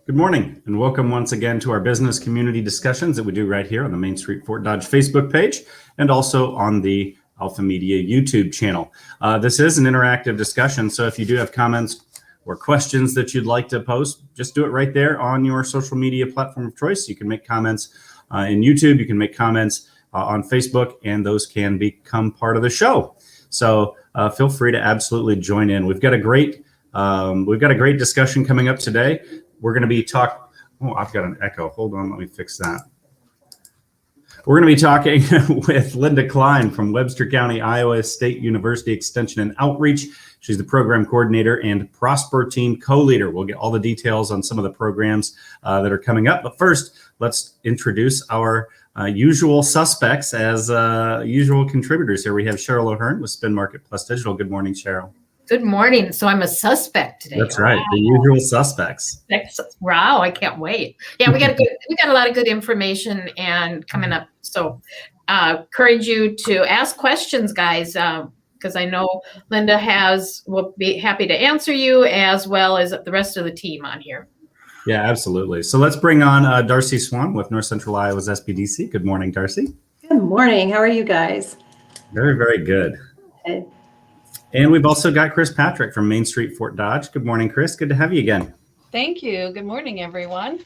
Good morning and welcome once again to our business community discussions that we do right here on the Main Street Fort Dodge Facebook page and also on the Alpha Media YouTube channel. This is an interactive discussion, so if you do have comments or questions that you'd like to post, just do it right there on your social media platform of choice. You can make comments in YouTube, you can make comments on Facebook, and those can become part of the show. So feel free to absolutely join in. We've got a great discussion coming up today. We're going to be talking. Oh, I've got an echo. Hold on, let me fix that. We're going to be talking with Linda Klein from Webster County, Iowa State University Extension and Outreach. She's the program coordinator and Prosper Team co-leader. We'll get all the details on some of the programs that are coming up. But first, let's introduce our usual suspects as usual contributors here. We have Cheryl O'Hearn with Spin Market Plus Digital. Good morning, Cheryl. Good morning. So I'm a suspect today. That's right. The usual suspects. Wow, I can't wait. Yeah, we got a lot of good information and coming up. So encourage you to ask questions, guys, because I know Linda will be happy to answer you as well as the rest of the team on here. Yeah, absolutely. So let's bring on Darcy Swan with North Central Iowa's SPDC. Good morning, Darcy. Good morning. How are you guys? Very, very good. Okay. And we've also got Chris Patrick from Main Street Fort Dodge. Good morning, Chris. Good to have you again. Thank you. Good morning, everyone.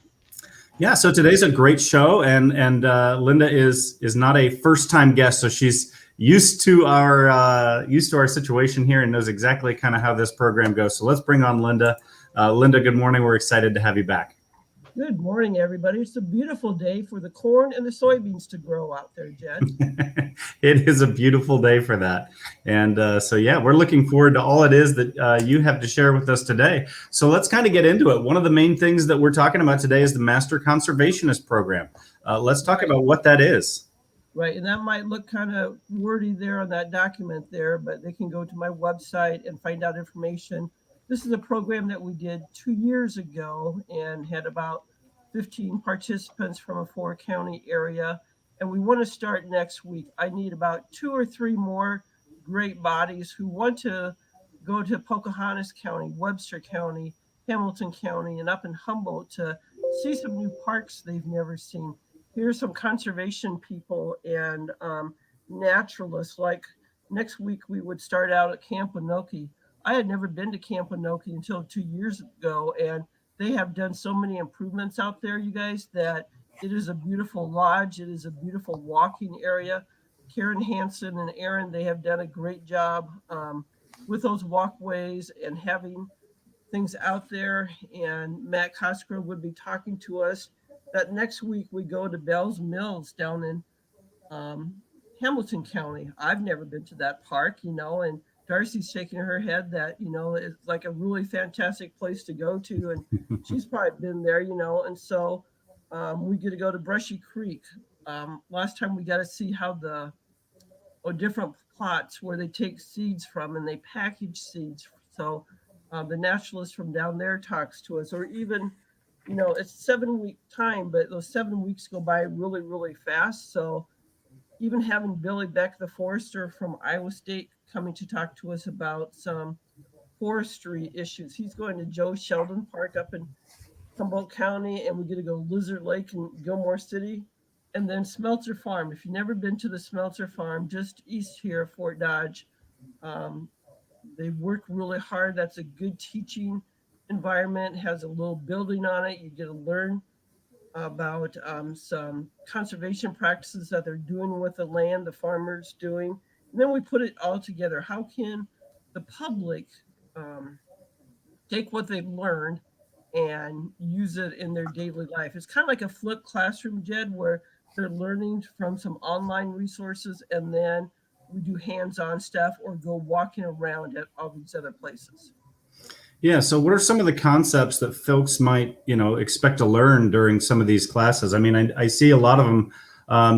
Yeah, so today's a great show, and Linda is not a first-time guest, so she's used to our situation here and knows exactly kind of how this program goes. So let's bring on Linda. Linda, good morning. We're excited to have you back. Good morning, everybody. It's a beautiful day for the corn and the soybeans to grow out there, Jed. It is a beautiful day for that. And so, yeah, we're looking forward to all it is that you have to share with us today. So let's kind of get into it. One of the main things that we're talking about today is the Master Conservationist Program. Let's talk about what that is. Right, and that might look kind of wordy there on that document there, but they can go to my website and find out information. This is a program that we did 2 years ago and had about 15 participants from a 4-county area. And we want to start next week. I need about 2 or 3 more great bodies who want to go to Pocahontas County, Webster County, Hamilton County, and up in Humboldt to see some new parks they've never seen. Here's some conservation people and naturalists. Like next week, we would start out at Camp Anoki. I had never been to Camp Anoki until 2 years ago, and they have done so many improvements out there, you guys, that it is a beautiful lodge. It is a beautiful walking area. Karen Hansen and Aaron, they have done a great job with those walkways and having things out there. And Matt Cosgrove would be talking to us that next week we go to Bell's Mills down in Hamilton County. I've never been to that park, and Darcy's shaking her head that, it's like a really fantastic place to go to. And she's probably been there, and so we get to go to Brushy Creek. Last time we got to see how different plots where they take seeds from and they package seeds. So the naturalist from down there talks to us, or even, it's 7-week time, but those 7 weeks go by really, really fast. So even having Billy Beck, the forester from Iowa State, coming to talk to us about some forestry issues. He's going to Joe Sheldon Park up in Humboldt County, and we get to go Lizard Lake in Gilmore City, and then Smelter Farm. If you've never been to the Smelter Farm, just east here of Fort Dodge, they work really hard. That's a good teaching environment, has a little building on it. You get to learn about some conservation practices that they're doing with the land, the farmers doing. And then we put it all together. How can the public take what they've learned and use it in their daily life? It's kind of like a flipped classroom, Jed, where they're learning from some online resources, and then we do hands-on stuff or go walking around at all these other places. Yeah. So what are some of the concepts that folks might, expect to learn during some of these classes? I mean, I see a lot of them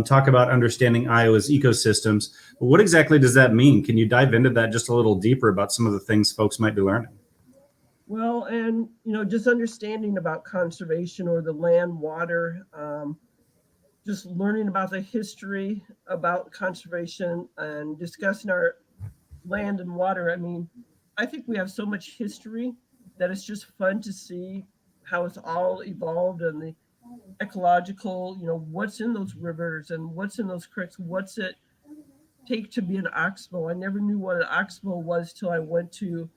talk about understanding Iowa's ecosystems. But what exactly does that mean? Can you dive into that just a little deeper about some of the things folks might be learning? Well, and, just understanding about conservation or the land, water, just learning about the history about conservation and discussing our land and water. I mean, I think we have so much history that it's just fun to see how it's all evolved and the ecological, what's in those rivers and what's in those creeks, what's it take to be an oxbow. I never knew what an oxbow was till I went to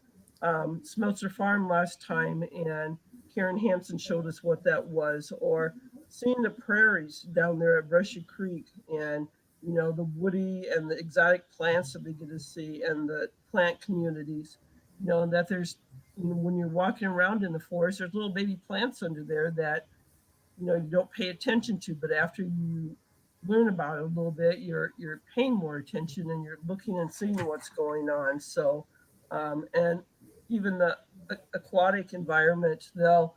Smeltzer Farm last time, and Karen Hansen showed us what that was, or seeing the prairies down there at Brushy Creek, and the woody and the exotic plants that they get to see, and the plant communities, and that there's, when you're walking around in the forest, there's little baby plants under there that you don't pay attention to, but after you learn about it a little bit, you're paying more attention and you're looking and seeing what's going on. So and even the aquatic environment, they'll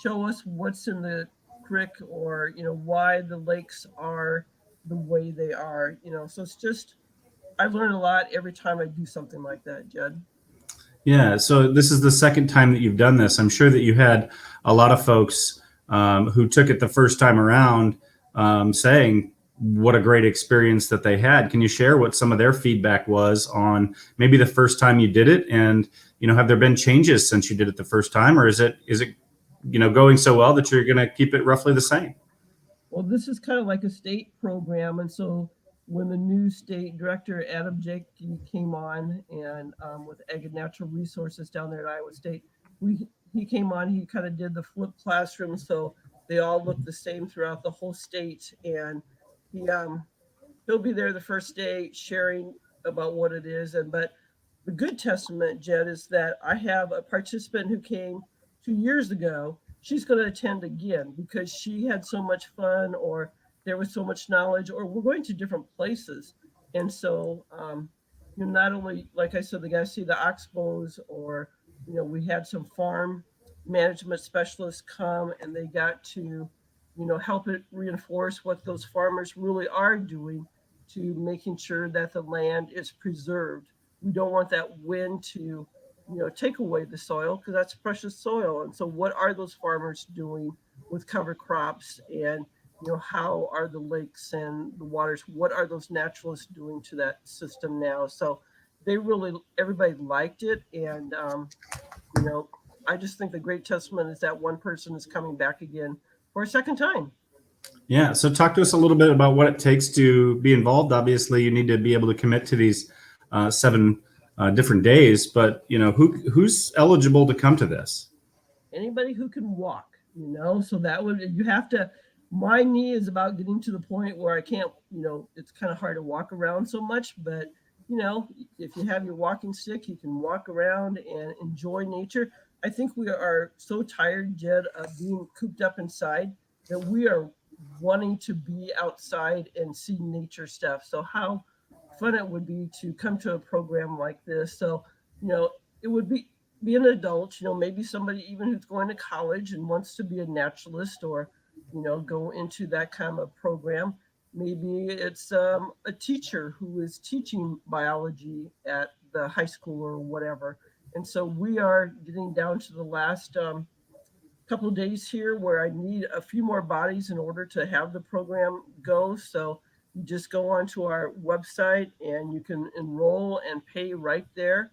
show us what's in the creek, or why the lakes are the way they are. So it's just, I learn a lot every time I do something like that, Jed. Yeah, so this is the second time that you've done this. I'm sure that you had a lot of folks who took it the first time around saying what a great experience that they had. Can you share what some of their feedback was on maybe the first time you did it? And, have there been changes since you did it the first time, or is it going so well that you're going to keep it roughly the same? Well, this is kind of like a state program. And so when the new state director, Adam Jake, came on, and with Ag and Natural Resources down there at Iowa State, he came on, he kind of did the flipped classroom. So they all look the same throughout the whole state. And he'll be there the first day sharing about what it is. But the good testament, Jed, is that I have a participant who came 2 years ago. She's going to attend again because she had so much fun, or there was so much knowledge, or we're going to different places. And so, not only, like I said, the guys see the oxbows, or, we had some farm management specialists come, and they got to, help it reinforce what those farmers really are doing to making sure that the land is preserved. We don't want that wind to, take away the soil, because that's precious soil. And so what are those farmers doing with cover crops, and, how are the lakes and the waters, what are those naturalists doing to that system now? So everybody liked it. And, I just think the great testament is that one person is coming back again for a second time. Yeah. So talk to us a little bit about what it takes to be involved. Obviously, you need to be able to commit to these 7 different days, but who's eligible to come to this? Anybody who can walk, so that would, you have to, my knee is about getting to the point where I can't, it's kind of hard to walk around so much, but if you have your walking stick, you can walk around and enjoy nature. I think we are so tired, Jed, of being cooped up inside, that we are wanting to be outside and see nature stuff. So how fun it would be to come to a program like this. So, it would be an adult, maybe somebody even who's going to college and wants to be a naturalist, or, go into that kind of program. Maybe it's a teacher who is teaching biology at the high school or whatever. And so we are getting down to the last couple of days here, where I need a few more bodies in order to have the program go. So you just go onto our website and you can enroll and pay right there.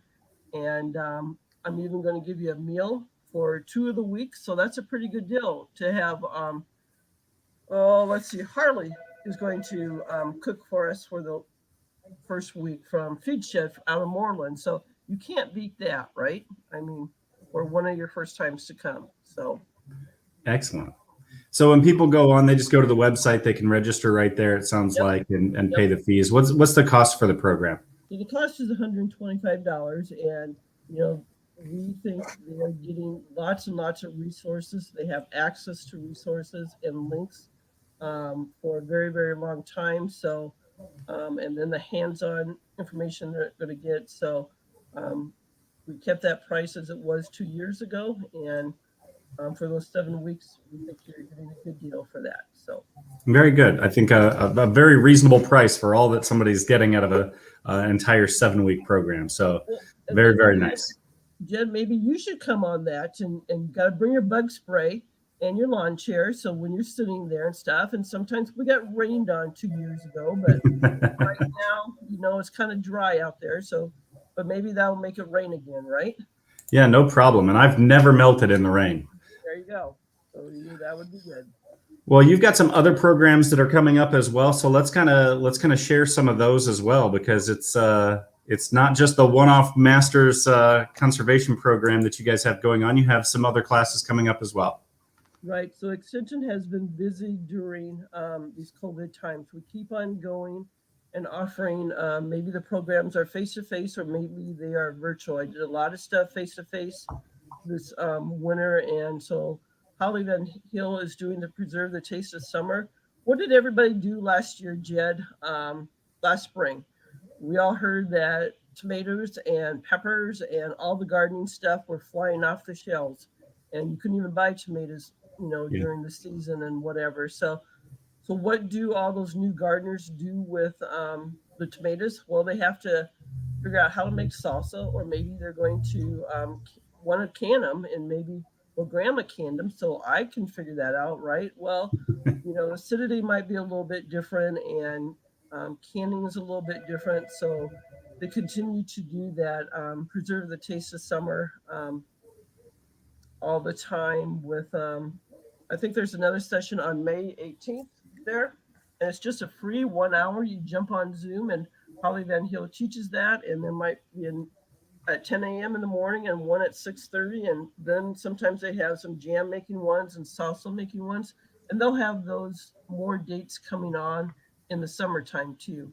And I'm even going to give you a meal for 2 of the weeks. So that's a pretty good deal to have. Let's see, Harley is going to cook for us for the first week from Feed Shed out of Moreland. So you can't beat that, right? I mean, or one of your first times to come. So Excellent. So when people go on, they just go to the website, they can register right there, it sounds like, and pay the fees. What's the cost for the program? So the cost is $125, and we think they are getting lots and lots of resources. They have access to resources and links for a very, very long time. So, and then the hands-on information they're going to get. So we kept that price as it was 2 years ago, and for those 7 weeks, we think you're getting a good deal for that. So very good. I think a very reasonable price for all that somebody's getting out of an entire 7-week program. So very, very nice. Jed, maybe you should come on that, and got to bring your bug spray and your lawn chair. So when you're sitting there and stuff, and sometimes we got rained on 2 years ago, but right now, it's kind of dry out there. So, but maybe that'll make it rain again, right? Yeah, no problem. And I've never melted in the rain. There you go. So that would be good. Well, you've got some other programs that are coming up as well, so let's kind of share some of those as well, because it's not just the one-off Masters conservation program that you guys have going on. You have some other classes coming up as well. Right. So Extension has been busy during these COVID times. We keep on going and offering, maybe the programs are face-to-face or maybe they are virtual. I did a lot of stuff face-to-face this winter. And so Holly Van Hill is doing the Preserve the Taste of Summer. What did everybody do last year, Jed, last spring? We all heard that tomatoes and peppers and all the gardening stuff were flying off the shelves, and you couldn't even buy tomatoes, during the season and whatever. So what do all those new gardeners do with the tomatoes? Well, they have to figure out how to make salsa, or maybe they're going to want to can them, and maybe, well, grandma canned them, so I can figure that out, right? Well, acidity might be a little bit different, and canning is a little bit different. So they continue to do that, Preserve the Taste of Summer all the time with, I think there's another session on May 18th there, and it's just a free 1 hour. You jump on Zoom and Holly Van Hill teaches that, and there might be at 10 a.m. in the morning and one at 6:30, and then sometimes they have some jam making ones and salsa making ones, and they'll have those more dates coming on in the summertime too.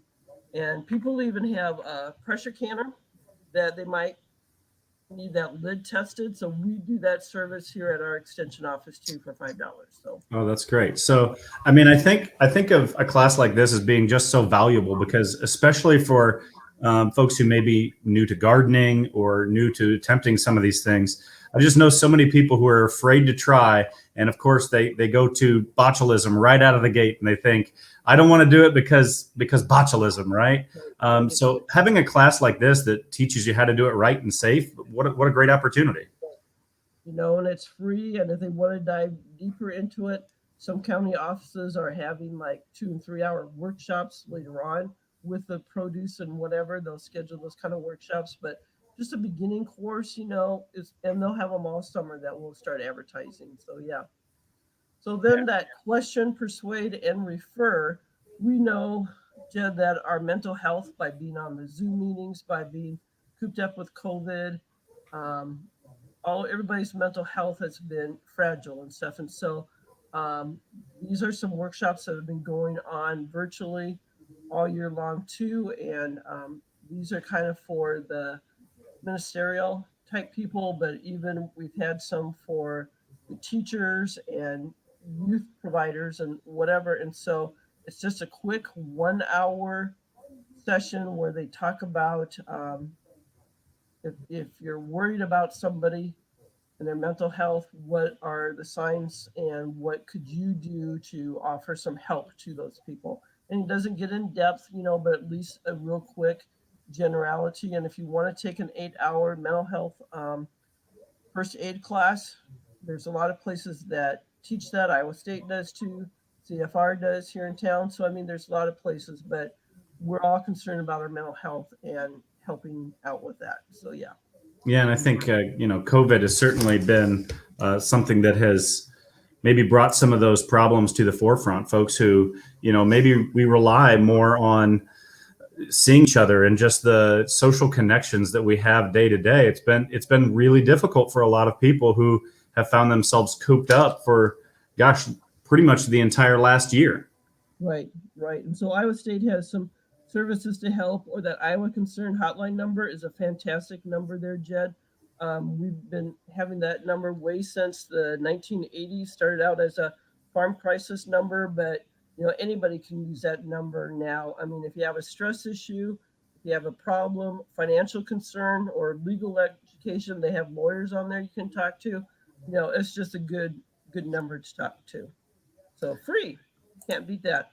And people even have a pressure canner that they might need that lid tested. So we do that service here at our extension office too for $5. So Oh, that's great. So, I mean, I think of a class like this as being just so valuable, because especially for folks who may be new to gardening or new to attempting some of these things, I just know so many people who are afraid to try. And of course, they go to botulism right out of the gate, and they think, I don't want to do it because botulism, right? So having a class like this that teaches you how to do it right and safe, what a great opportunity. And it's free. And if they want to dive deeper into it, some county offices are having like 2 and 3 hour workshops later on with the produce and whatever. They'll schedule those kind of workshops, but just a beginning course, and they'll have them all summer that we'll start advertising. So yeah. So then that question, persuade, and refer, we know, Jed, that our mental health, by being on the Zoom meetings, by being cooped up with COVID, everybody's mental health has been fragile and stuff. And so these are some workshops that have been going on virtually all year long too. And these are kind of for the ministerial type people, but even we've had some for the teachers and youth providers and whatever. And so it's just a quick 1 hour session where they talk about if you're worried about somebody and their mental health, what are the signs and what could you do to offer some help to those people. And it doesn't get in depth, but at least a real quick generality. And if you want to take an 8 hour mental health first aid class, there's a lot of places that teach that. Iowa State does too. CFR does here in town. So, I mean, there's a lot of places, but we're all concerned about our mental health and helping out with that. So, yeah. Yeah. And I think, COVID has certainly been something that has maybe brought some of those problems to the forefront. Folks who, maybe we rely more on seeing each other and just the social connections that we have day to day. It's been really difficult for a lot of people who have found themselves cooped up for, pretty much the entire last year. Right. And so Iowa State has some services to help, or that Iowa Concern hotline number is a fantastic number there, Jed. We've been having that number way since the 1980s, started out as a farm crisis number, but anybody can use that number now. I mean, if you have a stress issue, if you have a problem, financial concern, or legal education, they have lawyers on there you can talk to. It's just a good number to talk to. So free, can't beat that.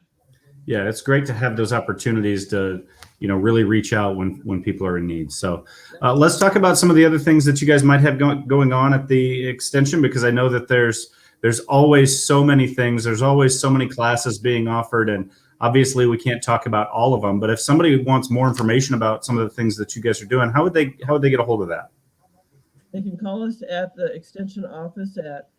Yeah, it's great to have those opportunities to, really reach out when people are in need. So let's talk about some of the other things that you guys might have going on at the extension, because I know that there's always so many things. There's always so many classes being offered, and obviously we can't talk about all of them. But if somebody wants more information about some of the things that you guys are doing, how would they get a hold of that? They can call us at the extension office at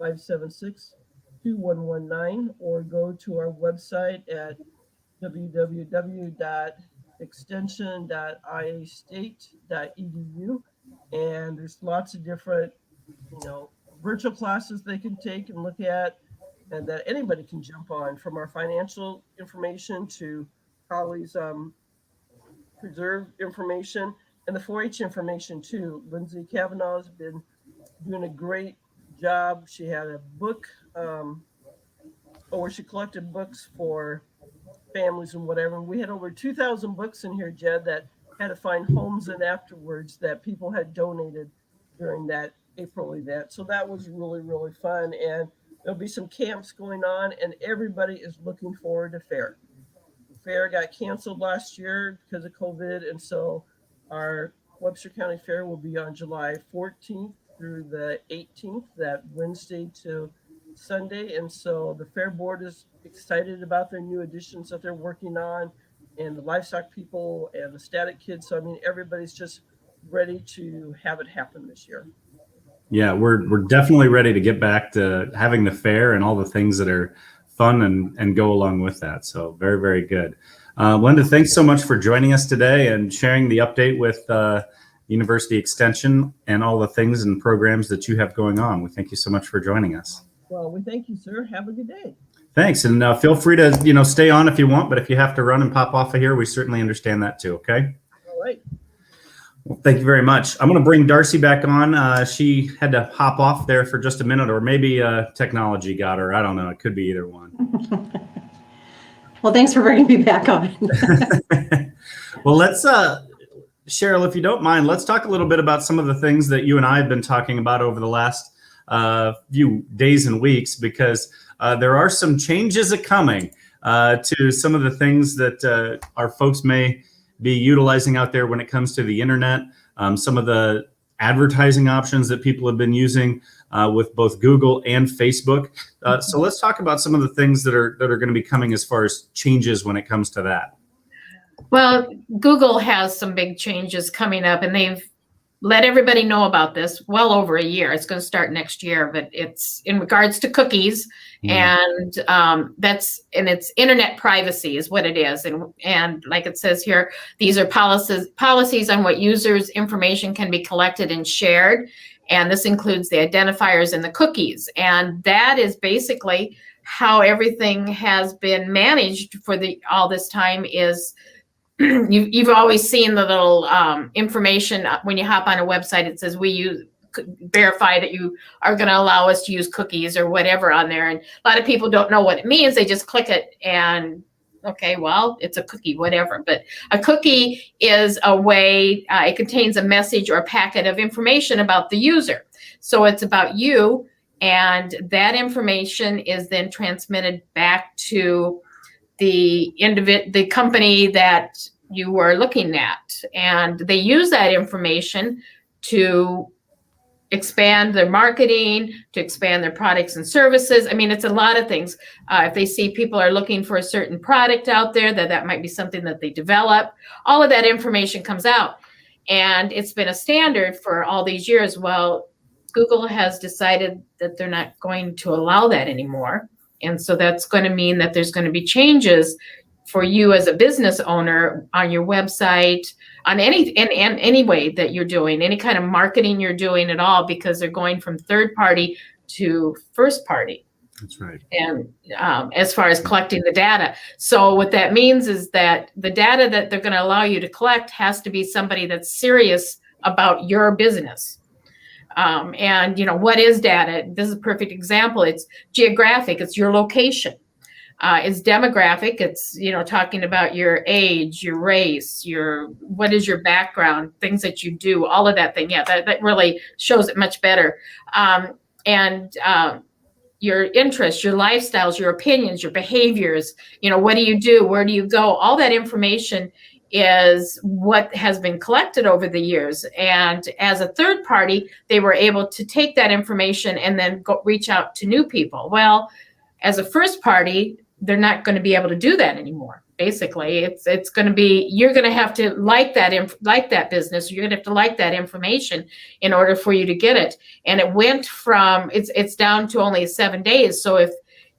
576-2119, or go to our website at www.extension.iastate.edu. And there's lots of different, virtual classes they can take and look at, and that anybody can jump on, from our financial information to Holly's preserve information and the 4-H information too. Lindsay Kavanaugh has been doing a great job. She had a book where she collected books for families and whatever. We had over 2,000 books in here, Jed, that had to find homes in afterwards that people had donated during that April event. So that was really, really fun. And there'll be some camps going on, and everybody is looking forward to fair. The fair got canceled last year because of COVID, and so our Webster County Fair will be on July 14th through the 18th, that Wednesday to Sunday. And so the Fair Board is excited about their new additions that they're working on, and the livestock people and the static kids. So, I mean, everybody's just ready to have it happen this year. Yeah, we're definitely ready to get back to having the fair and all the things that are fun and go along with that. So very, very good. Linda, thanks so much for joining us today and sharing the update with University Extension and all the things and programs that you have going on. We thank you so much for joining us. Well, we thank you, sir. Have a good day. Thanks. And feel free to, stay on if you want, but if you have to run and pop off of here, we certainly understand that too. Okay. All right. Well, thank you very much. I'm going to bring Darcy back on. She had to hop off there for just a minute, or maybe technology got her. I don't know. It could be either one. Well, thanks for bringing me back on. Well, let's, Cheryl, if you don't mind, let's talk a little bit about some of the things that you and I have been talking about over the last few days and weeks, because there are some changes coming to some of the things that our folks may be utilizing out there when it comes to the internet, some of the advertising options that people have been using with both Google and Facebook. So let's talk about some of the things that are going to be coming as far as changes when it comes to that. Well, Google has some big changes coming up, and they've let everybody know about this well over a year. It's going to start next year, but it's in regards to cookies, and it's internet privacy is what it is. And like it says here, these are policies on what users' information can be collected and shared. And this includes the identifiers and the cookies. And that is basically how everything has been managed for all this time. Is you've always seen the little information when you hop on a website. It says verify that you are going to allow us to use cookies or whatever on there. And a lot of people don't know what it means. They just click it and okay, well, it's a cookie, whatever. But a cookie is a way, it contains a message or a packet of information about the user. So it's about you, and that information is then transmitted back to the company that you were looking at. And they use that information to expand their marketing, to expand their products and services. I mean, it's a lot of things. If they see people are looking for a certain product out there, that might be something that they develop. All of that information comes out. And it's been a standard for all these years. Well, Google has decided that they're not going to allow that anymore. And so that's going to mean that there's going to be changes for you as a business owner on your website, on any way that you're doing, any kind of marketing you're doing at all, because they're going from third party to first party. That's right. And as far as collecting the data. So what that means is that the data that they're going to allow you to collect has to be somebody that's serious about your business. And what is data? This is a perfect example. It's geographic. It's your location. It's demographic. It's, talking about your age, your race, what is your background, things that you do, all of that thing. Yeah, that really shows it much better. And your interests, your lifestyles, your opinions, your behaviors, what do you do? Where do you go? All that information is what has been collected over the years. And as a third party, they were able to take that information and then reach out to new people. Well, as a first party, they're not going to be able to do that anymore. Basically, it's going to be, you're going to have to like that business. You're going to have to like that information in order for you to get it. And it went from, it's down to only 7 days. So if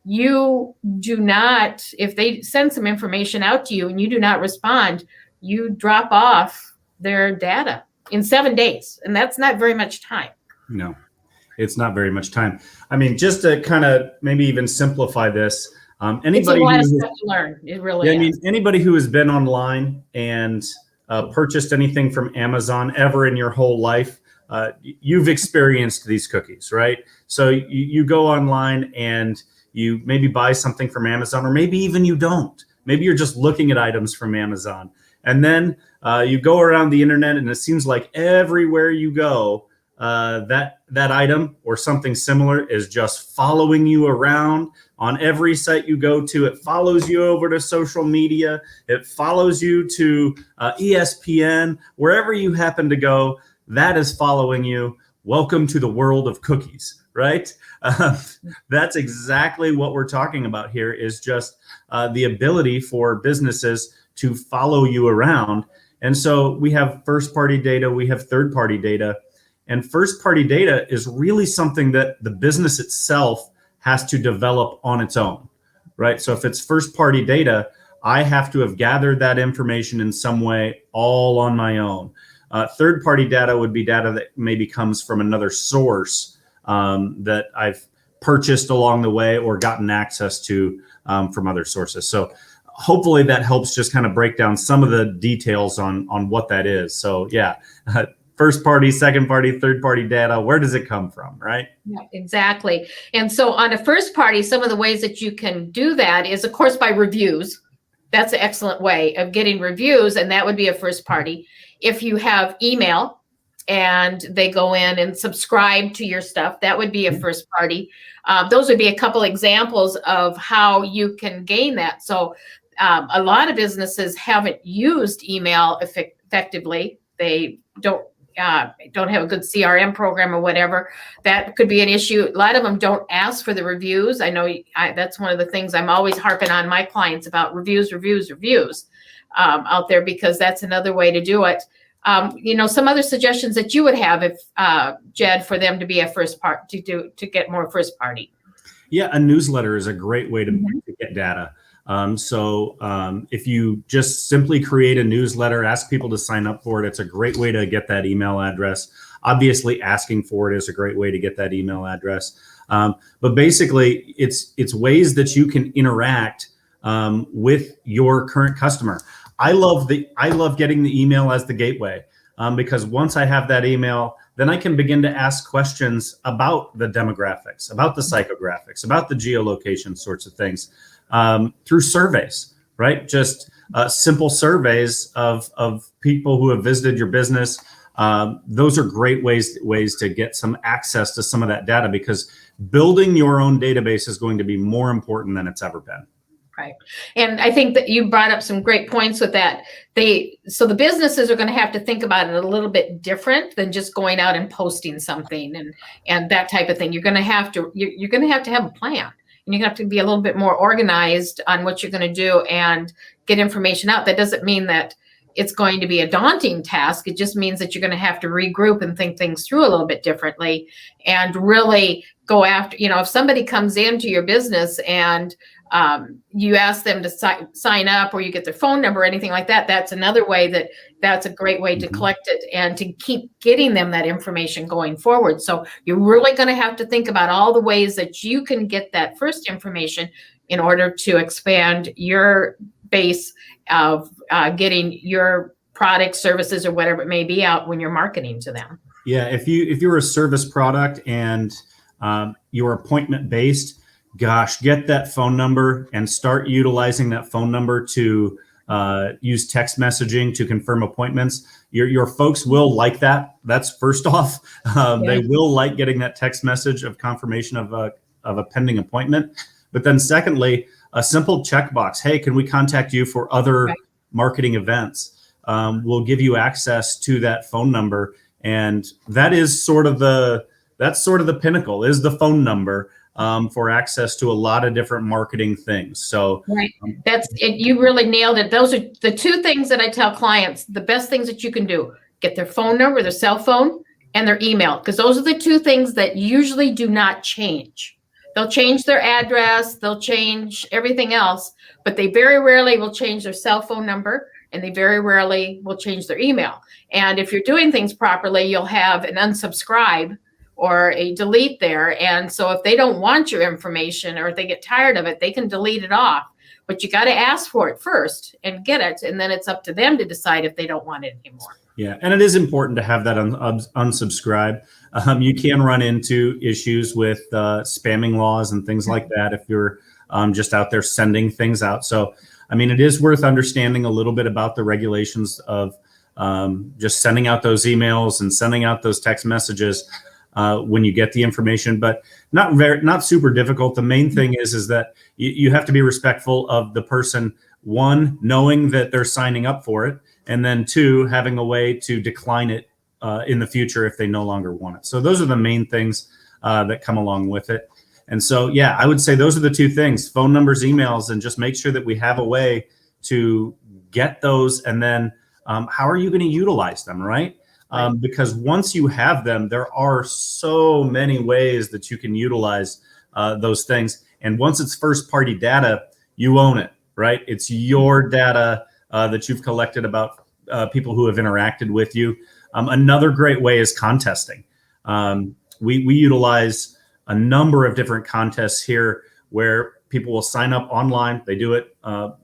you do not, if they send some information out to you and you do not respond, you drop off their data in 7 days. And that's not very much time. No, it's not very much time. I mean, just to kind of maybe even simplify this, It's a lot of stuff to learn. It really is. I mean, anybody who has been online and purchased anything from Amazon ever in your whole life, you've experienced these cookies, right? So you go online and you maybe buy something from Amazon, or maybe even you don't. Maybe you're just looking at items from Amazon. And then you go around the internet and it seems like everywhere you go, that item or something similar is just following you around on every site you go to. It follows you over to social media. It follows you to ESPN, wherever you happen to go, that is following you. Welcome to the world of cookies, right? That's exactly what we're talking about here, is just the ability for businesses to follow you around. And so we have first-party data, we have third-party data. And first-party data is really something that the business itself has to develop on its own, right? So if it's first-party data, I have to have gathered that information in some way all on my own. Third-party data would be data that maybe comes from another source that I've purchased along the way or gotten access to from other sources. So hopefully that helps just kind of break down some of the details on what that is. So yeah. First party, second party, third party data, where does it come from, right? Yeah, exactly. And so on a first party, some of the ways that you can do that is, of course, by reviews. That's an excellent way of getting reviews, and that would be a first party. If you have email and they go in and subscribe to your stuff, that would be a first party. Those would be a couple examples of how you can gain that. So a lot of businesses haven't used email effectively. They don't have a good CRM program or whatever. That could be an issue. A lot of them don't ask for the reviews. I know that's one of the things I'm always harping on my clients about: reviews out there, because that's another way to do it. Some other suggestions that you would have, if Jed, for them to be a first part to get more first party. Yeah, a newsletter is a great way to get data. If you just simply create a newsletter, ask people to sign up for it, it's a great way to get that email address. Obviously, asking for it is a great way to get that email address. But basically, it's ways that you can interact with your current customer. I love getting the email as the gateway, because once I have that email, then I can begin to ask questions about the demographics, about the psychographics, about the geolocation sorts of things. Through surveys, right? Just simple surveys of people who have visited your business. Those are great ways to get some access to some of that data, because building your own database is going to be more important than it's ever been. Right. And I think that you brought up some great points with that. So the businesses are going to have to think about it a little bit different than just going out and posting something and that type of thing. You're going to have to have a plan. And you're going to have to be a little bit more organized on what you're going to do and get information out. That doesn't mean that it's going to be a daunting task. It just means that you're going to have to regroup and think things through a little bit differently, and really go after, if somebody comes into your business and you ask them to sign up, or you get their phone number or anything like that, that's another way that's a great way to collect it and to keep getting them that information going forward. So you're really going to have to think about all the ways that you can get that first information in order to expand your base of getting your products, services, or whatever it may be out when you're marketing to them. Yeah, if you're a service product and you're appointment based, gosh, get that phone number and start utilizing that phone number to use text messaging to confirm appointments. Your folks will like that. That's first off. They will like getting that text message of confirmation of a pending appointment. But then secondly, a simple checkbox. Hey, can we contact you for other marketing events? We'll give you access to that phone number. And that is sort of the pinnacle, is the phone number. for access to a lot of different marketing things. So Right. That's it. You really nailed it. Those are the two things that I tell clients, the best things that you can do: get their phone number, their cell phone, and their email, because those are the two things that usually do not change. They'll change their address, they'll change everything else, but they very rarely will change their cell phone number, and they very rarely will change their email. And if you're doing things properly, you'll have an unsubscribe or a delete there. And so if they don't want your information, or if they get tired of it, they can delete it off. But you got to ask for it first and get it. And then it's up to them to decide if they don't want it anymore. yeah, and it is important to have that unsubscribe. You can run into issues with spamming laws and things like that if you're just out there sending things out. So, I mean, it is worth understanding a little bit about the regulations of just sending out those emails and sending out those text messages when you get the information, but not super difficult. The main thing is that you have to be respectful of the person, one, knowing that they're signing up for it, and then two, having a way to decline it in the future if they no longer want it. So those are the main things that come along with it. And so, yeah, I would say those are the two things: phone numbers, emails, and just make sure that we have a way to get those. And then how are you going to utilize them, right? Because once you have them, there are so many ways that you can utilize those things. And once it's first party data, you own it, right? It's your data that you've collected about people who have interacted with you. Another great way is contesting. We utilize a number of different contests here where people will sign up online. They do it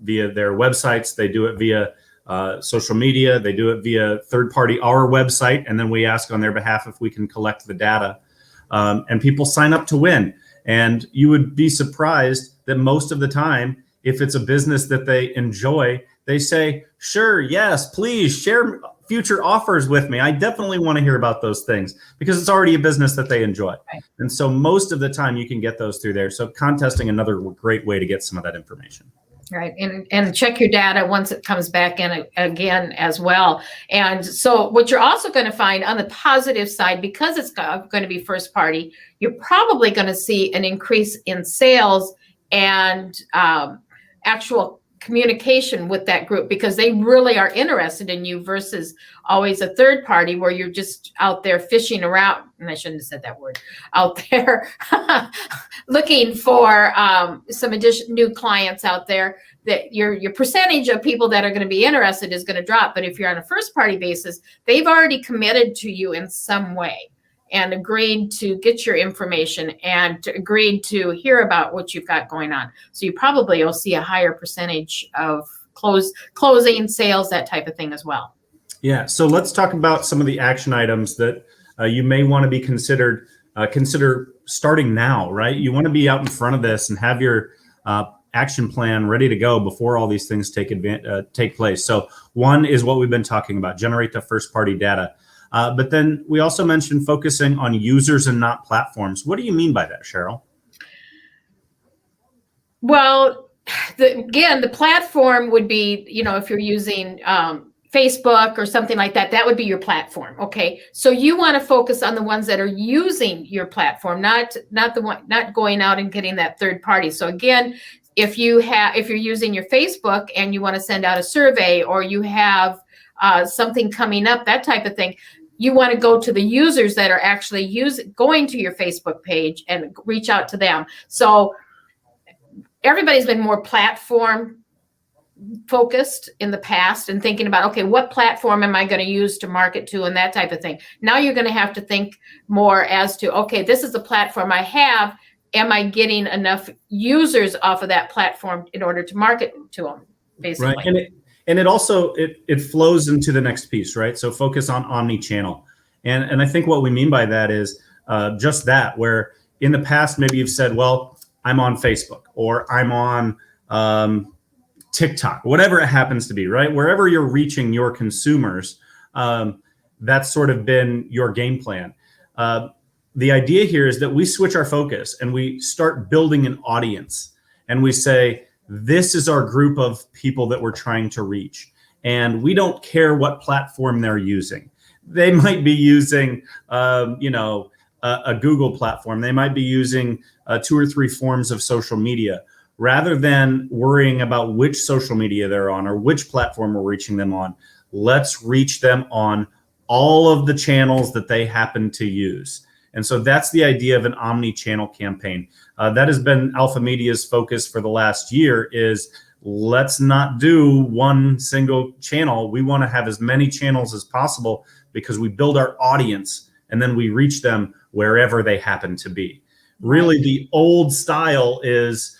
via their websites. They do it via social media. They do it via third party, our website. And then we ask on their behalf if we can collect the data. And people sign up to win. And you would be surprised that most of the time, if it's a business that they enjoy, they say, sure, yes, please share future offers with me. I definitely want to hear about those things because it's already a business that they enjoy. Right. And so most of the time you can get those through there. So contesting, another great way to get some of that information. Right. And check your data once it comes back in again as well. And so what you're also going to find on the positive side, because it's going to be first party, you're probably going to see an increase in sales and actual communication with that group, because they really are interested in you versus always a third party where you're just out there fishing around. And I shouldn't have said that word, out there looking for some new clients out there. That your percentage of people that are going to be interested is going to drop. But if you're on a first party basis, they've already committed to you in some way and agreed to get your information and agreed to hear about what you've got going on. So you probably will see a higher percentage of closing sales, that type of thing as well. Yeah. So let's talk about some of the action items that you may want to be consider starting now, right? You want to be out in front of this and have your action plan ready to go before all these things take place. So one is what we've been talking about: generate the first party data. But then we also mentioned focusing on users and not platforms. What do you mean by that, Cheryl? Well, the platform would be, if you're using Facebook or something like that, that would be your platform. Okay. So you want to focus on the ones that are using your platform, not going out and getting that third party. So again, if you're using your Facebook and you want to send out a survey, or you have something coming up, that type of thing, you want to go to the users that are actually going to your Facebook page and reach out to them. So everybody's been more platform focused in the past and thinking about, okay, what platform am I going to use to market to and that type of thing. Now you're going to have to think more as to, okay, this is the platform I have. Am I getting enough users off of that platform in order to market to them, basically? Right. And it also, it flows into the next piece, right? So focus on omni-channel. And I think what we mean by that is just that, where in the past, maybe you've said, well, I'm on Facebook, or I'm on TikTok, whatever it happens to be, right? Wherever you're reaching your consumers, that's sort of been your game plan. The idea here is that we switch our focus and we start building an audience, and we say, this is our group of people that we're trying to reach. And we don't care what platform they're using. They might be using, a Google platform. They might be using 2 or 3 forms of social media. Rather than worrying about which social media they're on or which platform we're reaching them on, let's reach them on all of the channels that they happen to use. And so that's the idea of an omni-channel campaign. That has been Alpha Media's focus for the last year, is let's not do one single channel. We want to have as many channels as possible, because we build our audience and then we reach them wherever they happen to be. Really, the old style is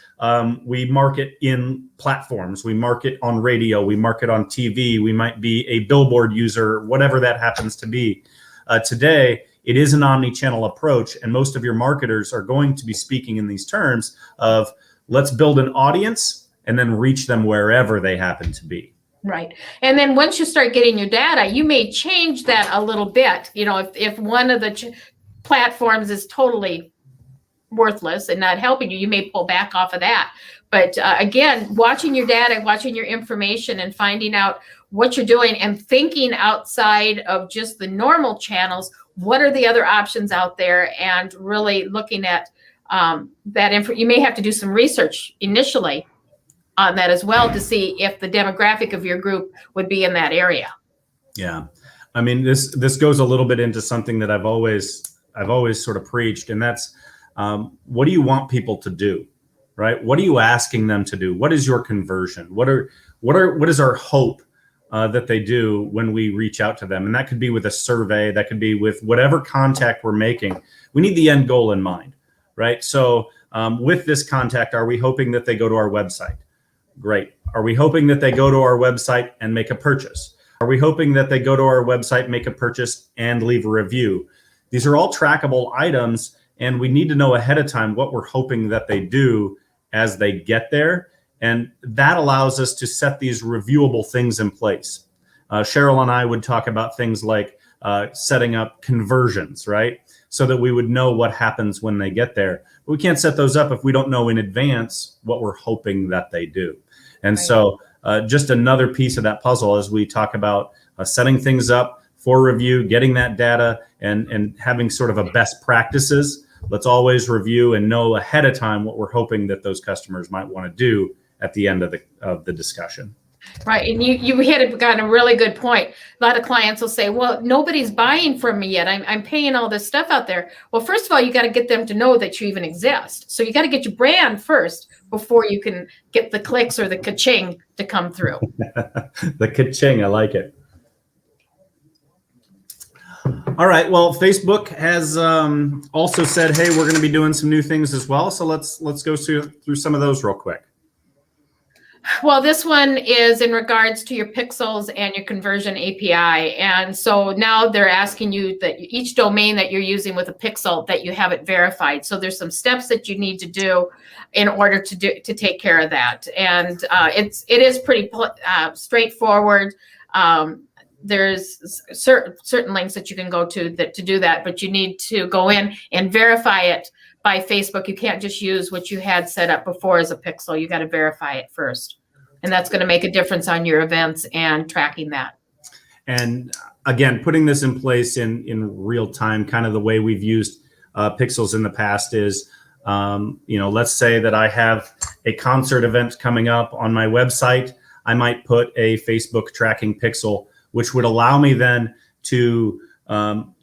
we market in platforms, we market on radio, we market on TV, we might be a billboard user, whatever that happens to be. Today, it is an omni-channel approach, and most of your marketers are going to be speaking in these terms of let's build an audience and then reach them wherever they happen to be. Right. And then once you start getting your data, you may change that a little bit. You know, if one of the platforms is totally worthless and not helping you, you may pull back off of that. But again, watching your data, watching your information, and finding out what you're doing and thinking outside of just the normal channels. What are the other options out there? And really looking at that info. You may have to do some research initially on that as well to see if the demographic of your group would be in that area. Yeah. I mean, this goes a little bit into something that I've always sort of preached, and that's what do you want people to do, right? What are you asking them to do? What is your conversion? What is our hope that they do when we reach out to them? And that could be with a survey, that could be with whatever contact we're making. We need the end goal in mind, right? So with this contact, are we hoping that they go to our website? Great. Are we hoping that they go to our website and make a purchase? Are we hoping that they go to our website, make a purchase, and leave a review? These are all trackable items, and we need to know ahead of time what we're hoping that they do as they get there. And that allows us to set these reviewable things in place. Cheryl and I would talk about things like setting up conversions, right? So that we would know what happens when they get there. But we can't set those up if we don't know in advance what we're hoping that they do. And Right. so just another piece of that puzzle as we talk about setting things up for review, getting that data, and having sort of a best practices. Let's always review and know ahead of time what we're hoping that those customers might want to do at the end of the discussion. Right. And you got a really good point. A lot of clients will say, well, nobody's buying from me yet. I'm paying all this stuff out there. Well, first of all, you got to get them to know that you even exist. So you got to get your brand first before you can get the clicks or the ka-ching to come through. The ka-ching, I like it. All right. Well, Facebook has also said, hey, we're going to be doing some new things as well. So let's go through some of those real quick. Well, this one is in regards to your pixels and your conversion API. And so now they're asking you that each domain that you're using with a pixel, that you have it verified. So there's some steps that you need to do in order to take care of that. And it is pretty straightforward. There's certain links that you can go to to do that, but you need to go in and verify it by Facebook. You can't just use what you had set up before as a pixel. You got to verify it first. And that's going to make a difference on your events and tracking that. And again, putting this in place in real time, kind of the way we've used pixels in the past is, let's say that I have a concert event coming up on my website. I might put a Facebook tracking pixel, which would allow me then to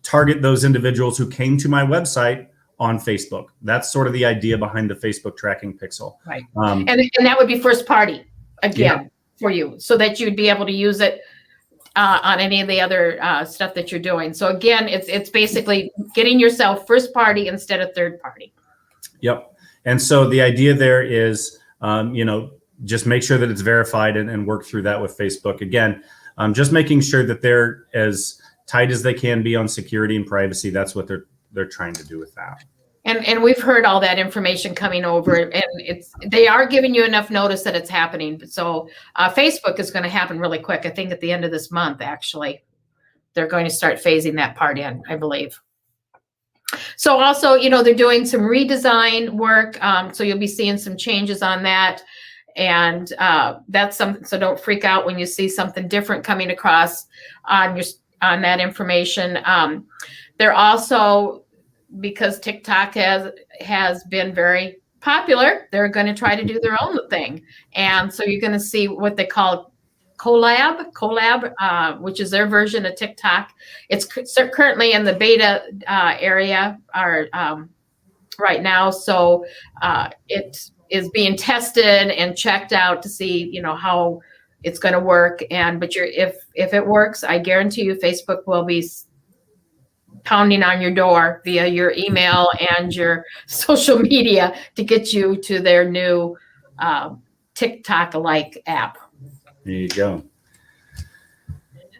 target those individuals who came to my website on Facebook. That's sort of the idea behind the Facebook tracking pixel. Right. And that would be first party again for you, so that you'd be able to use it on any of the other stuff that you're doing. So again, it's basically getting yourself first party instead of third party. Yep. And so the idea there is, just make sure that it's verified and work through that with Facebook. Again, just making sure that they're as tight as they can be on security and privacy. That's what they're trying to do with that. And we've heard all that information coming over, and they are giving you enough notice that it's happening. So Facebook is going to happen really quick. I think at the end of this month, actually, they're going to start phasing that part in, I believe. So also, they're doing some redesign work. So you'll be seeing some changes on that. And that's something, so don't freak out when you see something different coming across on that information. They're also because TikTok has been very popular, they're going to try to do their own thing. And so you're going to see what they call Collab, which is their version of TikTok. It's currently in the beta area right now. So it is being tested and checked out to see, how it's going to work. But if it works, I guarantee you Facebook will be pounding on your door via your email and your social media to get you to their new TikTok-like app. There you go.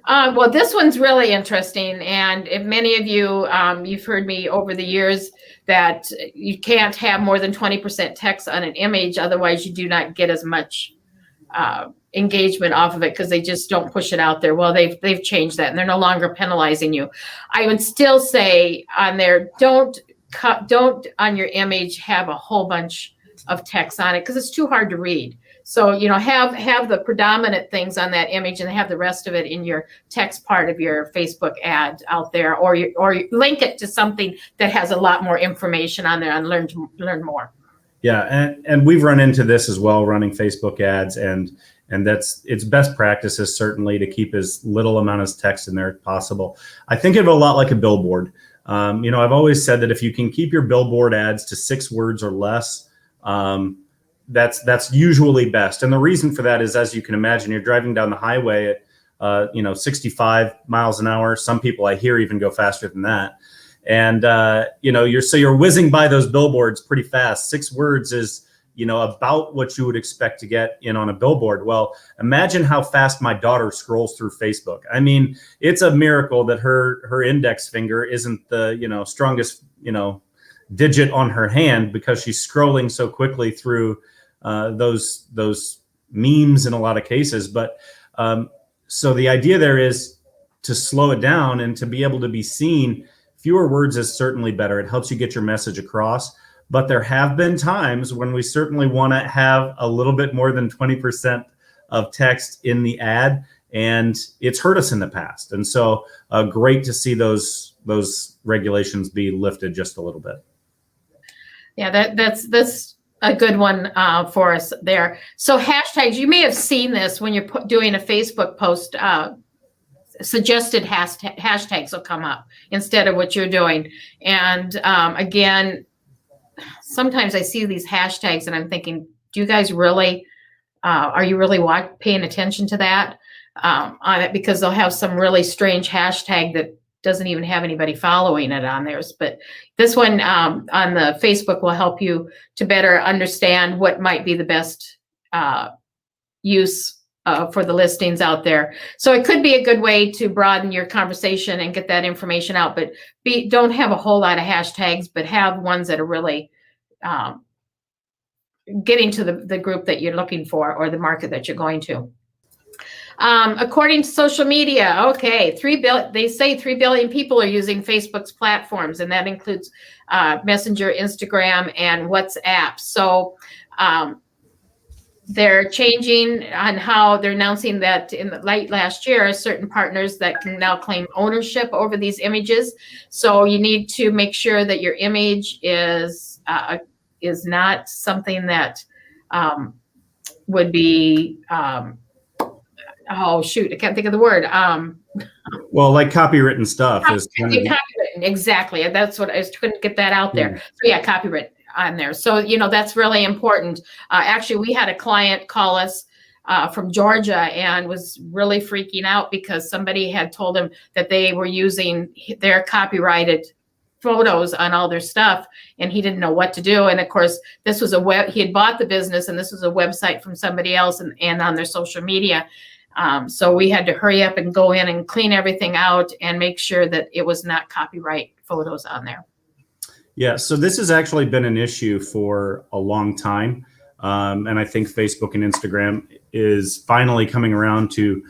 Well, this one's really interesting. And if many of you, you've heard me over the years that you can't have more than 20% text on an image. Otherwise, you do not get as much engagement off of it because they just don't push it out there. Well, they've changed that and they're no longer penalizing you. I would still say on there, don't on your image have a whole bunch of text on it because it's too hard to read. So, have the predominant things on that image and have the rest of it in your text part of your Facebook ad out there, or link it to something that has a lot more information on there and learn more. Yeah, and we've run into this as well, running Facebook ads, and it's best practices certainly to keep as little amount of text in there as possible. I think of it a lot like a billboard. I've always said that if you can keep your billboard ads to 6 words or less, that's usually best. And the reason for that is, as you can imagine, you're driving down the highway at 65 miles an hour. Some people I hear even go faster than that. And you're whizzing by those billboards pretty fast. 6 words is about what you would expect to get in on a billboard. Well, imagine how fast my daughter scrolls through Facebook. I mean, it's a miracle that her index finger isn't the strongest digit on her hand, because she's scrolling so quickly through those memes in a lot of cases. But so the idea there is to slow it down and to be able to be seen. Fewer words is certainly better. It helps you get your message across. But there have been times when we certainly want to have a little bit more than 20% of text in the ad, and it's hurt us in the past. And so great to see those regulations be lifted just a little bit. Yeah, that's a good one for us there. So hashtags, you may have seen this when you're doing a Facebook post. Suggested hashtags will come up instead of what you're doing. And again, sometimes I see these hashtags and I'm thinking, do you guys really, are you really paying attention to that on it? Because they'll have some really strange hashtag that doesn't even have anybody following it on theirs. But this one on the Facebook will help you to better understand what might be the best use for the listings out there. So it could be a good way to broaden your conversation and get that information out, but don't have a whole lot of hashtags, but have ones that are really getting to the group that you're looking for or the market that you're going to. According to social media, okay, they say 3 billion people are using Facebook's platforms, and that includes Messenger, Instagram, and WhatsApp. So they're changing on how they're announcing that in the late last year, certain partners that can now claim ownership over these images. So you need to make sure that your image is not something that would be, oh shoot, I can't think of the word. Well, like copywritten stuff is copywritten, exactly. That's what I couldn't get that out there. So yeah, copyright on there. So, that's really important. Actually, we had a client call us from Georgia and was really freaking out because somebody had told him that they were using their copyrighted photos on all their stuff, and he didn't know what to do. And of course, this was he had bought the business, and this was a website from somebody else and on their social media. So we had to hurry up and go in and clean everything out and make sure that it was not copyright photos on there. Yeah, so this has actually been an issue for a long time. And I think Facebook and Instagram is finally coming around to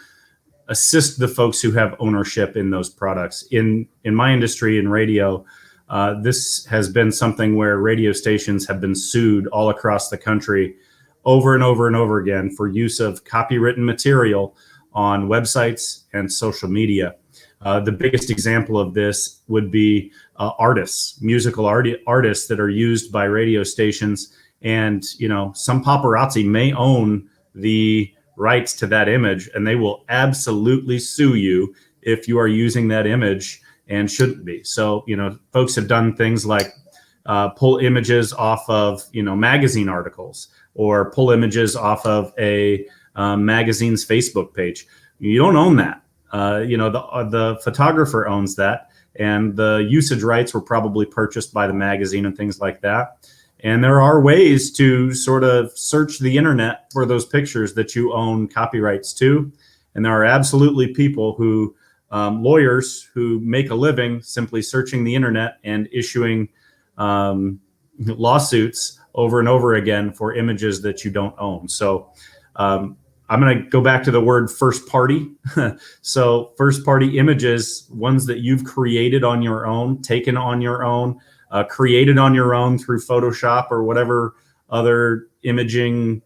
assist the folks who have ownership in those products. In my industry, in radio, this has been something where radio stations have been sued all across the country over and over and over again for use of copywritten material on websites and social media. The biggest example of this would be artists, musical artists that are used by radio stations. And, some paparazzi may own the rights to that image, and they will absolutely sue you if you are using that image and shouldn't be. So, folks have done things like pull images off of, magazine articles, or pull images off of a magazine's Facebook page. You don't own that. The photographer owns that, and the usage rights were probably purchased by the magazine and things like that. And there are ways to sort of search the internet for those pictures that you own copyrights to. And there are absolutely people who, lawyers who make a living simply searching the internet and issuing lawsuits over and over again for images that you don't own. So I'm going to go back to the word first party. So first party images, ones that you've created on your own, taken on your own, created on your own through Photoshop or whatever other imaging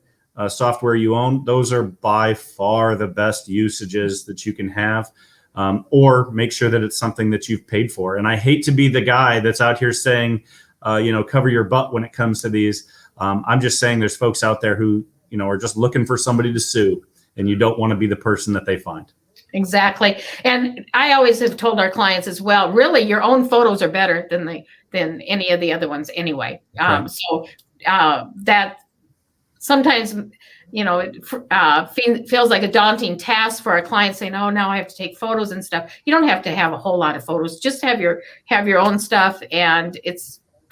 software you own, those are by far the best usages that you can have. Or make sure that it's something that you've paid for. And I hate to be the guy that's out here saying, cover your butt when it comes to these. I'm just saying there's folks out there who, are just looking for somebody to sue, and you don't want to be the person that they find. Exactly. And I always have told our clients as well, really, your own photos are better than any of the other ones anyway. So that sometimes, it feels like a daunting task for our clients saying, oh, now I have to take photos and stuff. You don't have to have a whole lot of photos. Just have your own stuff, and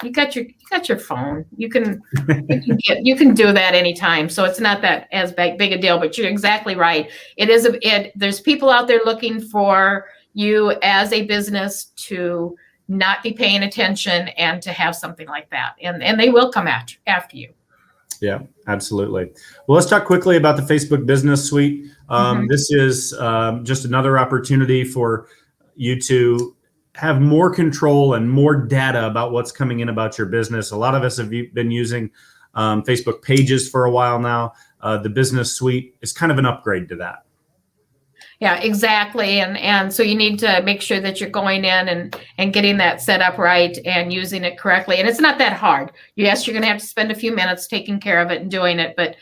you got your phone. You can do that anytime. So it's not that as big a deal, but you're exactly right. There's people out there looking for you as a business to not be paying attention and to have something like that. And they will come after you. Yeah, absolutely. Well, let's talk quickly about the Facebook Business Suite. This is just another opportunity for you to have more control and more data about what's coming in about your business. A lot of us have been using Facebook Pages for a while now. The Business Suite is kind of an upgrade to that. Yeah, exactly. And so you need to make sure that you're going in and getting that set up right and using it correctly. And it's not that hard. Yes, you're going to have to spend a few minutes taking care of it and doing it, but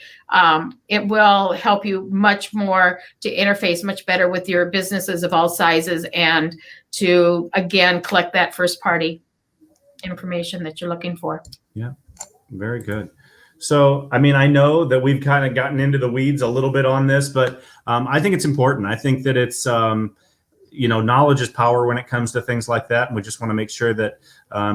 it will help you much more to interface much better with your businesses of all sizes and to, again, collect that first party information that you're looking for. Yeah, very good. So, I know that we've kind of gotten into the weeds a little bit on this, but I think it's important. I think that it's, knowledge is power when it comes to things like that. And we just want to make sure that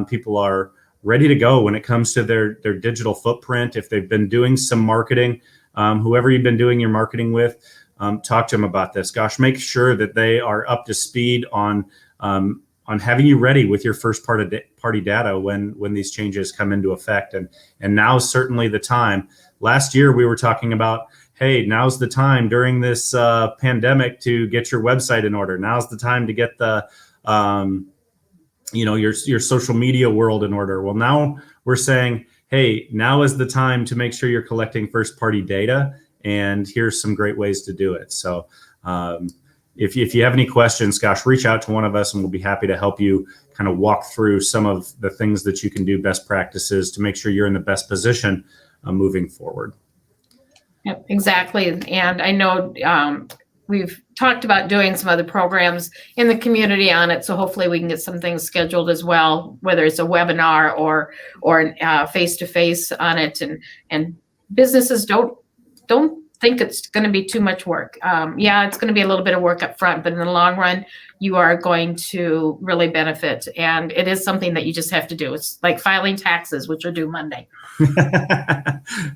people are ready to go when it comes to their digital footprint. If they've been doing some marketing, whoever you've been doing your marketing with, talk to them about this. Gosh, make sure that they are up to speed on having you ready with your first party data when these changes come into effect. And now is certainly the time. Last year, we were talking about, hey, now's the time during this pandemic to get your website in order. Now's the time to get the, your social media world in order. Well, now we're saying, hey, now is the time to make sure you're collecting first party data. And here's some great ways to do it. So, if you have any questions, gosh, reach out to one of us and we'll be happy to help you kind of walk through some of the things that you can do, best practices to make sure you're in the best position moving forward. Yep, exactly. And I know we've talked about doing some other programs in the community on it. So hopefully we can get some things scheduled as well, whether it's a webinar or face-to-face on it. And businesses don't think it's going to be too much work. It's going to be a little bit of work up front, but in the long run, you are going to really benefit. And it is something that you just have to do. It's like filing taxes, which are due Monday.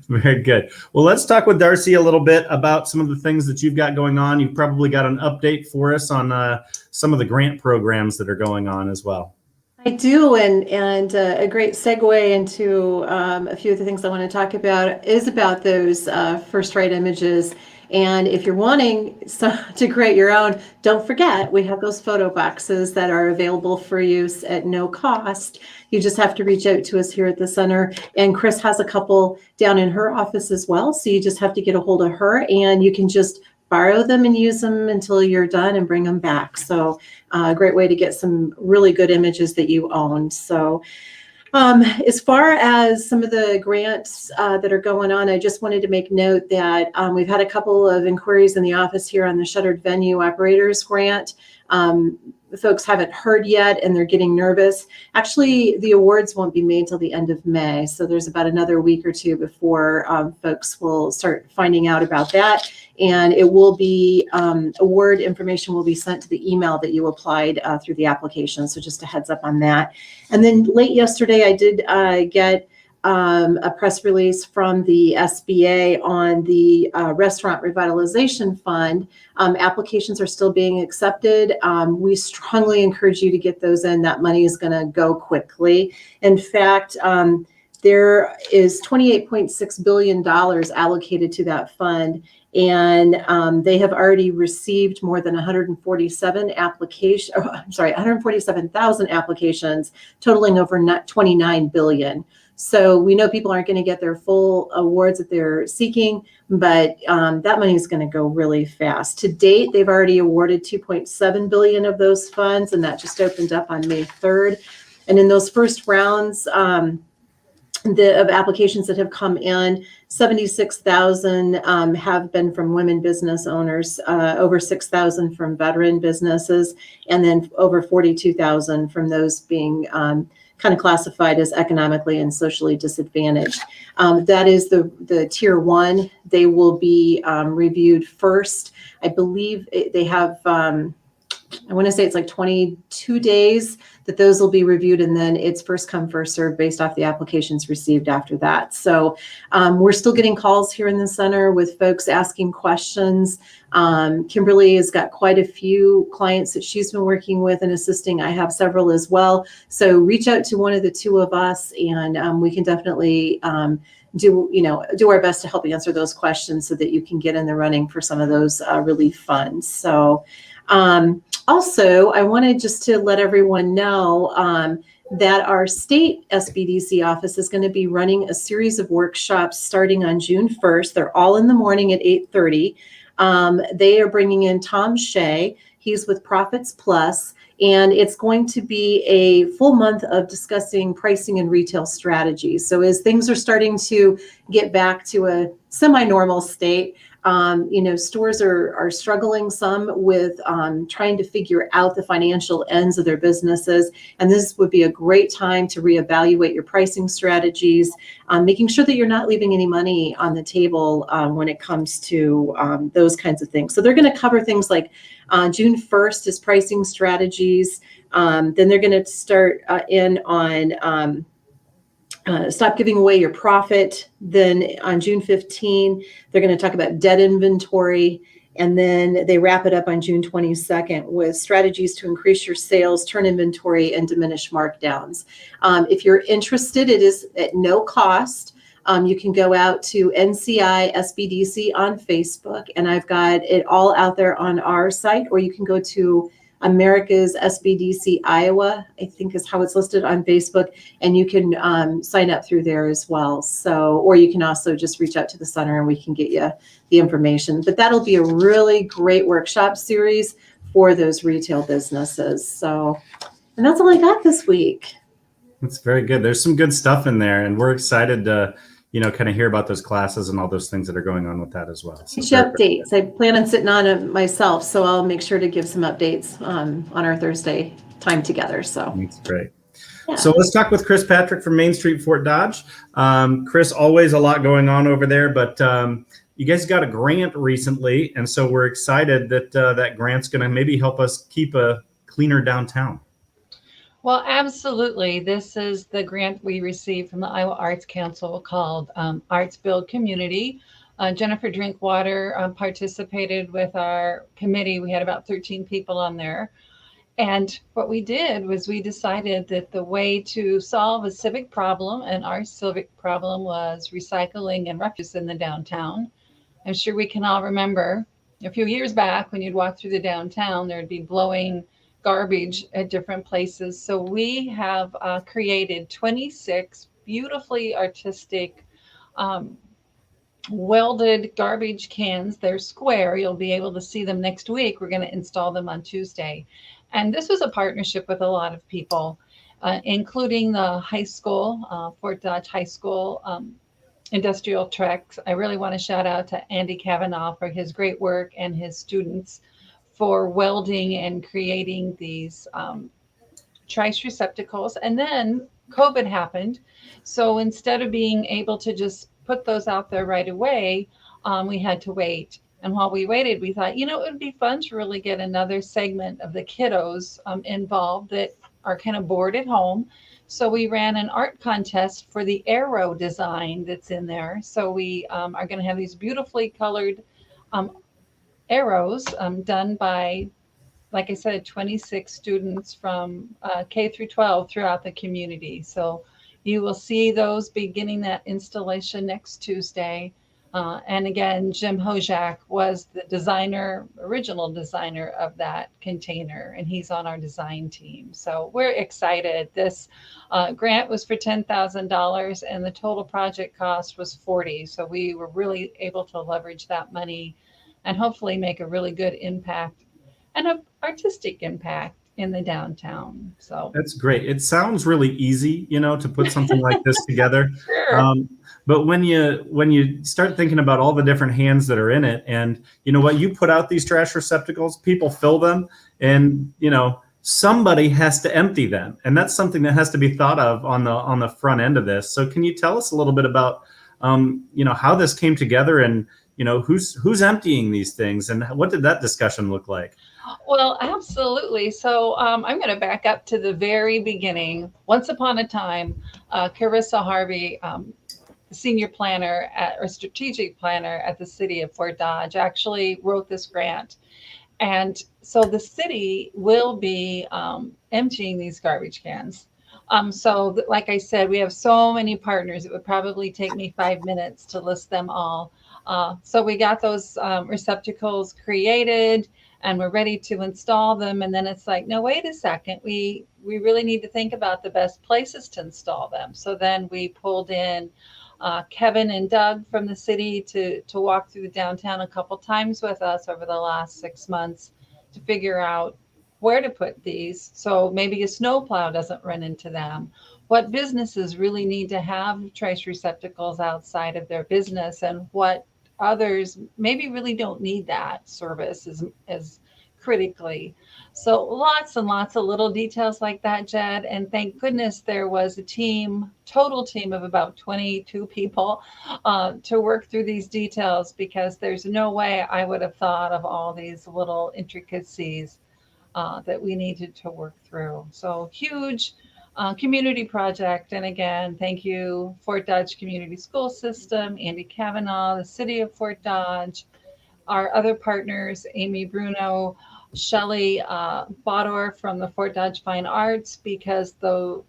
Very good. Well, let's talk with Darcy a little bit about some of the things that you've got going on. You've probably got an update for us on some of the grant programs that are going on as well. I do, and a great segue into a few of the things I want to talk about is about those first-rate images. And if you're wanting to create your own, don't forget, we have those photo boxes that are available for use at no cost. You just have to reach out to us here at the center. And Chris has a couple down in her office as well. So you just have to get a hold of her and you can just borrow them and use them until you're done and bring them back. So a great way to get some really good images that you own. So as far as some of the grants that are going on, I just wanted to make note that we've had a couple of inquiries in the office here on the Shuttered Venue Operators Grant. Folks haven't heard yet and they're getting nervous. Actually, the awards won't be made till the end of May. So there's about another week or two before folks will start finding out about that. And it will be, award information will be sent to the email that you applied through the application. So just a heads up on that. And then late yesterday, I did get a press release from the SBA on the Restaurant Revitalization Fund. Applications are still being accepted. We strongly encourage you to get those in. That money is going to go quickly. In fact, there is $28.6 billion allocated to that fund. And they have already received more than 147,000 applications, totaling over 29 billion. So we know people aren't going to get their full awards that they're seeking, but that money is going to go really fast. To date, they've already awarded 2.7 billion of those funds, and that just opened up on May 3rd. And in those first rounds, of applications that have come in, 76,000 have been from women business owners, over 6,000 from veteran businesses, and then over 42,000 from those being kind of classified as economically and socially disadvantaged. That is the tier one. They will be reviewed first. I believe they have, I want to say it's like 22 days that those will be reviewed, and then it's first come, first served based off the applications received after that. So we're still getting calls here in the center with folks asking questions. Kimberly has got quite a few clients that she's been working with and assisting. I have several as well. So reach out to one of the two of us, and we can definitely do our best to help answer those questions so that you can get in the running for some of those relief funds. So also, I wanted just to let everyone know that our state SBDC office is going to be running a series of workshops starting on June 1st. They're all in the morning at 8:30. They are bringing in Tom Shea. He's with Profits Plus, and it's going to be a full month of discussing pricing and retail strategies. So as things are starting to get back to a semi-normal state, stores are struggling some with trying to figure out the financial ends of their businesses. And this would be a great time to reevaluate your pricing strategies, making sure that you're not leaving any money on the table when it comes to those kinds of things. So they're going to cover things like June 1st is pricing strategies. Then they're going to start in on stop giving away your profit. Then on June 15, they're going to talk about debt inventory. And then they wrap it up on June 22nd with strategies to increase your sales, turn inventory, and diminish markdowns. If you're interested, it is at no cost. You can go out to NCI SBDC on Facebook, and I've got it all out there on our site, or you can go to America's SBDC Iowa, I think is how it's listed on Facebook, and you can sign up through there as well. So, or you can also just reach out to the center and we can get you the information. But that'll be a really great workshop series for those retail businesses. So, and that's all I got this week. That's very good. There's some good stuff in there, and we're excited to kind of hear about those classes and all those things that are going on with that as well. So updates. I plan on sitting on it myself, so I'll make sure to give some updates on our Thursday time together. So that's great. Yeah. So let's talk with Chris Patrick from Main Street Fort Dodge. Chris, always a lot going on over there, but you guys got a grant recently, and so we're excited that that grant's going to maybe help us keep a cleaner downtown. Well, absolutely. This is the grant we received from the Iowa Arts Council called Arts Build Community. Jennifer Drinkwater participated with our committee. We had about 13 people on there. And what we did was we decided that the way to solve a civic problem, and our civic problem was recycling and refuse in the downtown. I'm sure we can all remember a few years back when you'd walk through the downtown, there'd be blowing garbage at different places. So we have created 26 beautifully artistic welded garbage cans. They're square. You'll be able to see them next week. We're going to install them on Tuesday. And this was a partnership with a lot of people, including the high school, Fort Dodge High School, Industrial Trex. I really want to shout out to Andy Kavanaugh for his great work and his students for welding and creating these trice receptacles. And then COVID happened. So instead of being able to just put those out there right away, we had to wait. And while we waited, we thought, it would be fun to really get another segment of the kiddos involved that are kind of bored at home. So we ran an art contest for the arrow design that's in there. So we are going to have these beautifully colored arrows done by, like I said, 26 students from K through 12 throughout the community. So you will see those beginning that installation next Tuesday. And again, Jim Hojak was the original designer of that container, and he's on our design team. So we're excited. This grant was for $10,000 and the total project cost was $40,000. So we were really able to leverage that money and hopefully make a really good impact and an artistic impact in the downtown. So That's great. It sounds really easy, to put something like this together. sure. But when you start thinking about all the different hands that are in it, and you put out these trash receptacles, people fill them, and somebody has to empty them, and that's something that has to be thought of on the front end of this. So can you tell us a little bit about how this came together, and who's emptying these things, and what did that discussion look like? Well, absolutely. So I'm going to back up to the very beginning. Once upon a time, Carissa Harvey, senior planner or strategic planner at the city of Fort Dodge, actually wrote this grant. And so the city will be emptying these garbage cans. So like I said, we have so many partners. It would probably take me 5 minutes to list them all. So we got those receptacles created and we're ready to install them. And then it's like, no, wait a second. We really need to think about the best places to install them. So then we pulled in Kevin and Doug from the city to walk through the downtown a couple times with us over the last 6 months to figure out where to put these. So maybe a snowplow doesn't run into them. What businesses really need to have trash receptacles outside of their business, and what others maybe really don't need that service as critically. So lots and lots of little details like that, Jed. And thank goodness there was a total team of about 22 people to work through these details, because there's no way I would have thought of all these little intricacies that we needed to work through. So huge community project. And again, thank you, Fort Dodge Community School System, Andy Kavanaugh, the city of Fort Dodge, our other partners, Amy Bruno, Shelley Bodor from the Fort Dodge Fine Arts, because the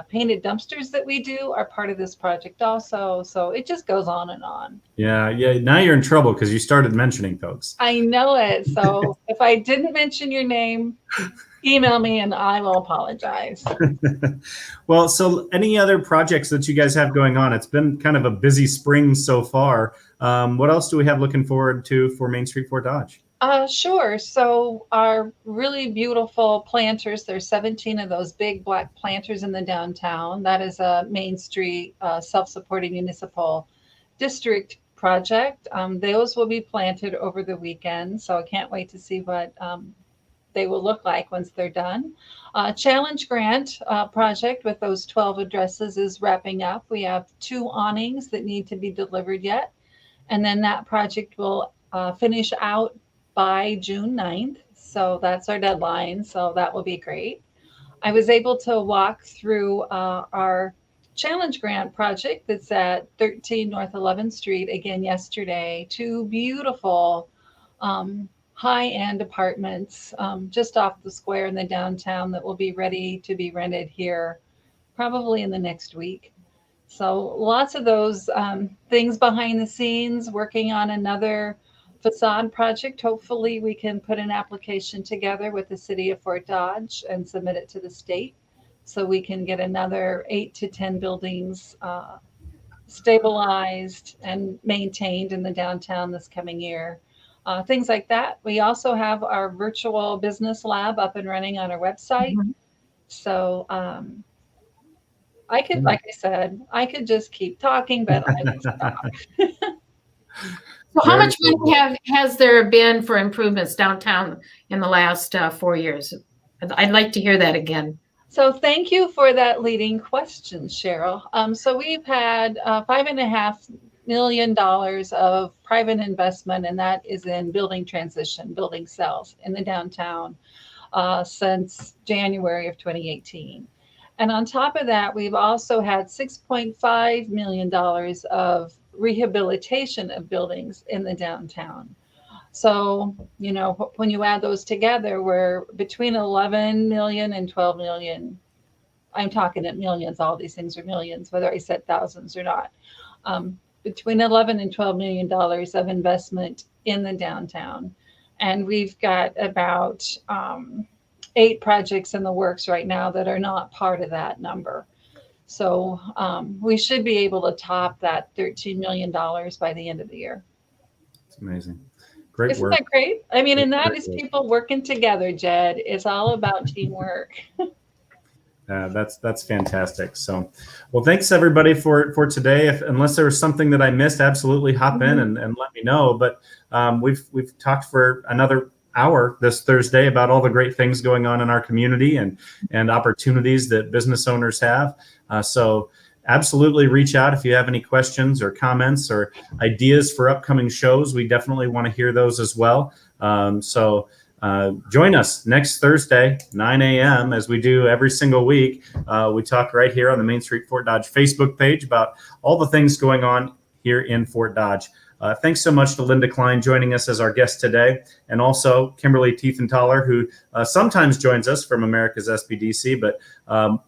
painted dumpsters that we do are part of this project also. So it just goes on and on. Yeah. Now you're in trouble because you started mentioning folks. I know it. So if I didn't mention your name, email me and I will apologize. Well, so any other projects that you guys have going on? It's been kind of a busy spring so far. What else do we have looking forward to for Main Street Fort Dodge? Sure. So our really beautiful planters, there's 17 of those big black planters in the downtown. That is a Main Street self-supporting municipal district project. Those will be planted over the weekend. So I can't wait to see what they will look like once they're done. Challenge Grant project with those 12 addresses is wrapping up. We have 2 awnings that need to be delivered yet. And then that project will finish out by June 9th. So that's our deadline. So that will be great. I was able to walk through our Challenge Grant project that's at 13 North 11th Street again yesterday. 2 beautiful high-end apartments just off the square in the downtown that will be ready to be rented here probably in the next week. So lots of those things behind the scenes, working on another facade project. Hopefully we can put an application together with the city of Fort Dodge and submit it to the state so we can get another 8 to 10 buildings stabilized and maintained in the downtown this coming year. Things like that. We also have our virtual business lab up and running on our website. Mhm. So I could, like I said, I could just keep talking, but I will stop. So how Very much money has there been for improvements downtown in the last 4 years? I'd like to hear that again. So thank you for that leading question, Cheryl. So we've had $5.5 million of private investment, and that is in building transition, building cells in the downtown since January of 2018. And on top of that, we've also had $6.5 million of rehabilitation of buildings in the downtown. So, you know, when you add those together, we're between 11 million and 12 million. I'm talking at millions. All these things are millions, whether I said thousands or not. Between 11 and 12 million dollars of investment in the downtown. And we've got about 8 projects in the works right now that are not part of that number. So we should be able to top that $13 million by the end of the year. It's amazing. Great Isn't work. that great? I mean, and that Great is work. people working together, Jed. It's all about teamwork. That's fantastic. So, well, thanks everybody for today. Unless there was something that I missed, absolutely hop in and let me know. But we've talked for another hour this Thursday about all the great things going on in our community and opportunities that business owners have. So absolutely reach out if you have any questions or comments or ideas for upcoming shows. We definitely want to hear those as well. Join us next Thursday, 9 a.m. as we do every single week. We talk right here on the Main Street Fort Dodge Facebook page about all the things going on here in Fort Dodge. Thanks so much to Linda Klein joining us as our guest today, and also Kimberly Tiefenthaler, who sometimes joins us from America's SBDC, but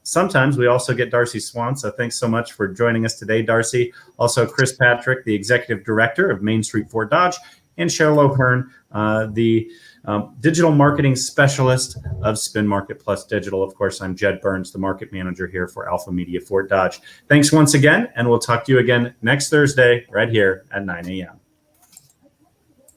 sometimes we also get Darcy Swan. So thanks so much for joining us today, Darcy. Also, Chris Patrick, the Executive Director of Main Street Fort Dodge, and Cheryl O'Hearn, the Digital Marketing Specialist of Spin Market Plus Digital. Of course, I'm Jed Burns, the Market Manager here for Alpha Media Fort Dodge. Thanks once again, and we'll talk to you again next Thursday right here at 9 a.m.